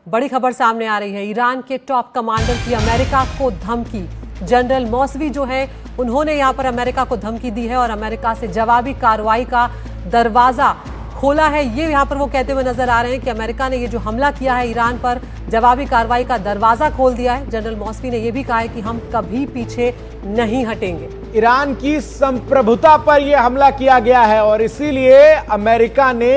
बड़ी खबर सामने आ रही है। ईरान के टॉप कमांडर की अमेरिका को धमकी। जनरल मौसवी जो है उन्होंने यहां पर अमेरिका को धमकी दी है और अमेरिका से जवाबी कार्रवाई का दरवाजा खोला है। ये यहां पर वो कहते हुए नजर आ रहे हैं कि अमेरिका ने ये जो हमला किया है ईरान पर, जवाबी कार्रवाई का दरवाजा खोल दिया है। जनरल मौसवी ने यह भी कहा है कि हम कभी पीछे नहीं हटेंगे। ईरान की संप्रभुता पर यह हमला किया गया है और इसीलिए अमेरिका ने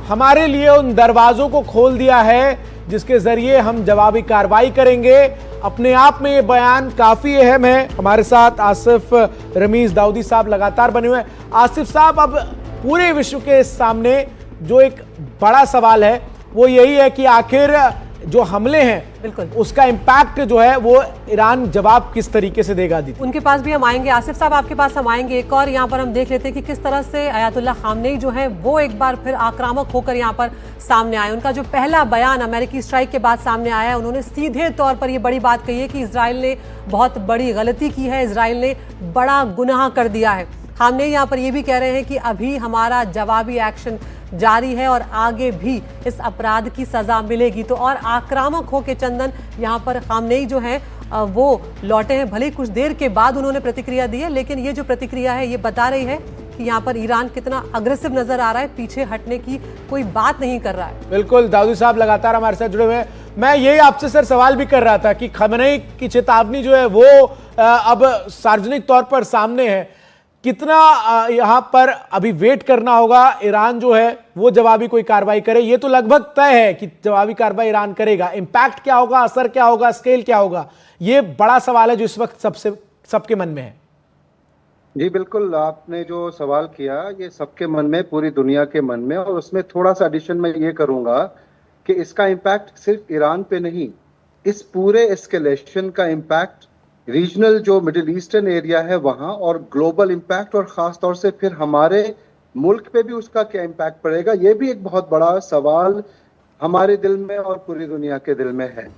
हमारे लिए उन दरवाजों को खोल दिया है जिसके जरिए हम जवाबी कार्रवाई करेंगे। अपने आप में ये बयान काफी अहम है। हमारे साथ आसिफ रमीज दाऊदी साहब लगातार बने हुए हैं। आसिफ साहब, अब पूरे विश्व के सामने जो एक बड़ा सवाल है वो यही है कि आखिर जो हमले हैं बिल्कुल उसका इंपैक्ट जो है वो ईरान जवाब किस तरीके से देगा। दी उनके पास भी हम आएंगे। आसिफ साहब, आपके पास हम आएंगे। एक और यहाँ पर हम देख लेते हैं कि किस तरह से अयातुल्ला खामनेई जो है वो एक बार फिर आक्रामक होकर यहाँ पर सामने आए। उनका जो पहला बयान अमेरिकी स्ट्राइक के बाद सामने आया है, उन्होंने सीधे तौर पर ये बड़ी बात कही है कि इजराइल ने बहुत बड़ी गलती की है, इजराइल ने बड़ा गुनाह कर दिया है। खामनेई यहाँ पर ये भी कह रहे हैं कि अभी हमारा जवाबी एक्शन जारी है और आगे भी इस अपराध की सजा मिलेगी। तो और आक्रामक हो के चंदन यहाँ पर खामनेई जो है वो लौटे हैं। भले कुछ देर के बाद उन्होंने प्रतिक्रिया दी है, लेकिन ये जो प्रतिक्रिया है ये बता रही है कि यहाँ पर ईरान कितना अग्रेसिव नजर आ रहा है, पीछे हटने की कोई बात नहीं कर रहा है। बिल्कुल, दाऊदी साहब लगातार हमारे साथ जुड़े हुए हैं। मैं यही आपसे सर सवाल भी कर रहा था कि खामनेई की चेतावनी जो है वो अब सार्वजनिक तौर पर सामने है। कितना यहां पर अभी वेट करना होगा ईरान जो है वो जवाबी कोई कार्रवाई करे? ये तो लगभग तय है कि जवाबी कार्रवाई ईरान करेगा। इंपैक्ट क्या होगा, असर क्या होगा, स्केल क्या होगा, ये बड़ा सवाल है जो इस वक्त सबके मन में है। जी बिल्कुल, आपने जो सवाल किया ये सबके मन में, पूरी दुनिया के मन में। और उसमें थोड़ा सा एडिशन मैं ये करूंगा कि इसका इम्पैक्ट सिर्फ ईरान पे नहीं, इस पूरे एस्केलेशन का इम्पैक्ट रीजनल जो मिडिल ईस्टर्न एरिया है वहां, और ग्लोबल इम्पैक्ट, और खास तौर से फिर हमारे मुल्क पे भी उसका क्या इम्पैक्ट पड़ेगा, ये भी एक बहुत बड़ा सवाल हमारे दिल में और पूरी दुनिया के दिल में है।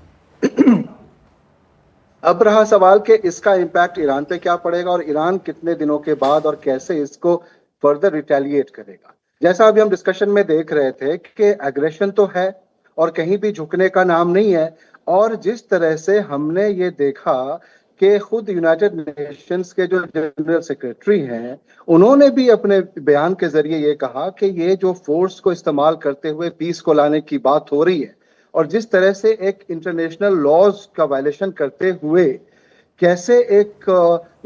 अब रहा सवाल कि इसका इम्पैक्ट ईरान पे क्या पड़ेगा और ईरान कितने दिनों के बाद और कैसे इसको फर्दर रिटेलिएट करेगा। जैसा अभी हम डिस्कशन में देख रहे थे कि एग्रेशन तो है और कहीं भी झुकने का नाम नहीं है। और जिस तरह से हमने ये देखा कि खुद यूनाइटेड नेशंस के जो जनरल सेक्रेटरी हैं उन्होंने भी अपने बयान के जरिए ये कहा कि ये जो फोर्स को इस्तेमाल करते हुए पीस को लाने की बात हो रही है और जिस तरह से एक इंटरनेशनल लॉज का वायलेशन करते हुए कैसे एक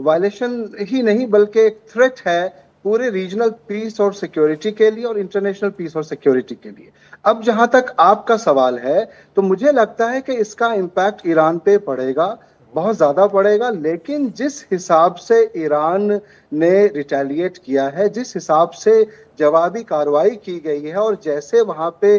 वायलेशन ही नहीं बल्कि एक थ्रेट है पूरे रीजनल पीस और सिक्योरिटी के लिए और इंटरनेशनल पीस और सिक्योरिटी के लिए। अब जहां तक आपका सवाल है तो मुझे लगता है कि इसका इम्पैक्ट ईरान पे पड़ेगा, बहुत ज्यादा पड़ेगा। लेकिन जिस हिसाब से ईरान ने रिटेलिएट किया है, जिस हिसाब से जवाबी कार्रवाई की गई है और जैसे वहां पे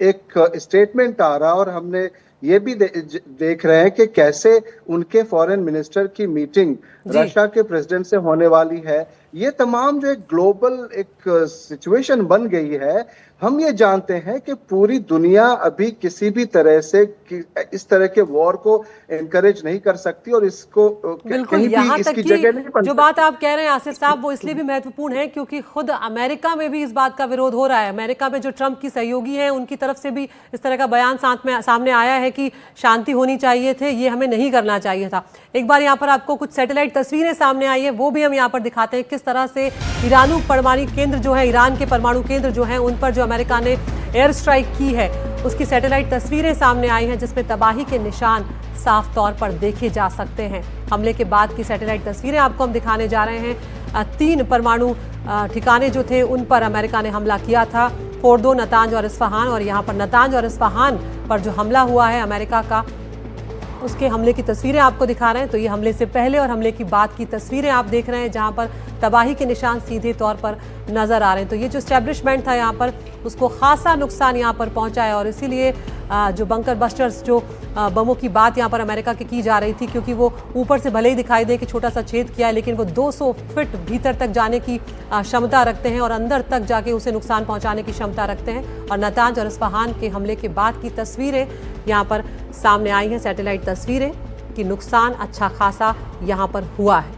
एक स्टेटमेंट आ रहा, और हमने ये भी देख रहे हैं कि कैसे उनके फॉरेन मिनिस्टर की मीटिंग रशिया के प्रेसिडेंट से होने वाली है, ये तमाम जो एक ग्लोबल एक सिचुएशन बन गई है। हम ये जानते हैं कि पूरी दुनिया अभी किसी भी तरह से इस तरह के वॉर को एनकरेज नहीं कर सकती और इसको बिल्कुल यहाँ तक कि जो बात आप कह रहे हैं आसिफ साहब वो इसलिए भी महत्वपूर्ण है क्योंकि खुद अमेरिका में भी इस बात का विरोध हो रहा है। अमेरिका में जो ट्रंप की सहयोगी हैं उनकी तरफ से भी इस तरह का बयान सामने आया है कि शांति होनी चाहिए थे, ये हमें नहीं करना चाहिए था। एक बार यहाँ पर आपको कुछ सैटेलाइट तस्वीरें सामने आई है, वो भी हम यहाँ पर दिखाते हैं किस तरह से ईरानी परमाणु केंद्र जो है, ईरान के परमाणु केंद्र जो है उन पर जो अमेरिका ने एयर स्ट्राइक की है उसकी सैटेलाइट तस्वीरें सामने आई हैं जिसमें तबाही के निशान साफ तौर पर देखे जा सकते हैं। हमले के बाद की सैटेलाइट तस्वीरें आपको हम दिखाने जा रहे हैं। 3 परमाणु ठिकाने जो थे उन पर अमेरिका ने हमला किया था, फोर्दो, नतांज और इस्फहान। और यहाँ पर नतांज और इस्फहान पर जो हमला हुआ है अमेरिका का, उसके हमले की तस्वीरें आपको दिखा रहे हैं। तो ये हमले से पहले और हमले की बाद की तस्वीरें आप देख रहे हैं जहां पर तबाही के निशान सीधे तौर पर नजर आ रहे हैं। तो ये जो एस्टेब्लिशमेंट था यहाँ पर उसको खासा नुकसान यहाँ पर पहुंचा है और इसीलिए जो बंकर बस्टर्स जो बमों की बात यहाँ पर अमेरिका की जा रही थी, क्योंकि वो ऊपर से भले ही दिखाई दे कि छोटा सा छेद किया है लेकिन वो 200 फीट भीतर तक जाने की क्षमता रखते हैं और अंदर तक जाके उसे नुकसान पहुंचाने की क्षमता रखते हैं। और नतांज और इस्फहान के हमले के बाद की तस्वीरें यहाँ पर सामने आई हैं, सैटेलाइट तस्वीरें कि नुकसान अच्छा खासा यहाँ पर हुआ है।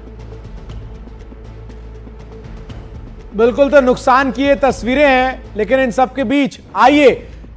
बिल्कुल, तो नुकसान की ये तस्वीरें हैं, लेकिन इन सब के बीच आइए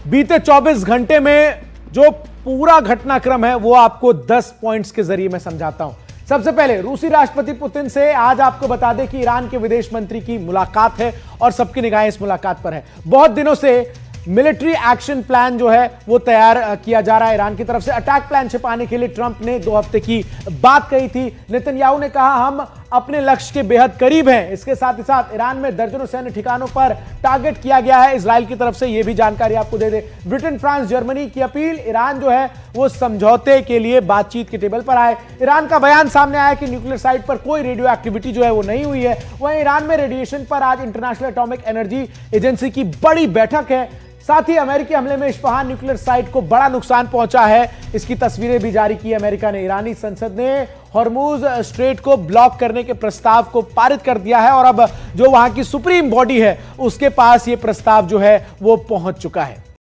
बीते 24 घंटे में जो पूरा घटनाक्रम है वो आपको 10 पॉइंट्स के जरिए मैं समझाता हूं। सबसे पहले रूसी राष्ट्रपति पुतिन से आज आपको बता दें कि ईरान के विदेश मंत्री की मुलाकात है और सबकी निगाहें इस मुलाकात पर है। बहुत दिनों से मिलिट्री एक्शन प्लान जो है वो तैयार किया जा रहा है ईरान की तरफ से। अटैक प्लान छिपाने के लिए ट्रंप ने 2 हफ्ते की बात कही थी। नेतन्याहू ने कहा हम अपने लक्ष्य के बेहद करीब हैं। इसके साथ ही साथ ईरान में दर्जनों सैन्य ठिकानों पर टारगेट किया गया है इजराइल की तरफ से, यह भी जानकारी आपको दे दे। ब्रिटेन, फ्रांस, जर्मनी की अपील, ईरान जो है वो समझौते के लिए बातचीत के टेबल पर आए। ईरान का बयान सामने आया कि न्यूक्लियर साइट पर कोई रेडियो एक्टिविटी जो है वो नहीं हुई है। वहीं ईरान में रेडिएशन पर आज इंटरनेशनल एटॉमिक एनर्जी एजेंसी की बड़ी बैठक है। साथ ही अमेरिकी हमले में इस्फहान न्यूक्लियर साइट को बड़ा नुकसान पहुंचा है, इसकी तस्वीरें भी जारी की अमेरिका ने। ईरानी संसद ने हॉर्मुज स्ट्रेट को ब्लॉक करने के प्रस्ताव को पारित कर दिया है और अब जो वहां की सुप्रीम बॉडी है उसके पास यह प्रस्ताव जो है वो पहुंच चुका है।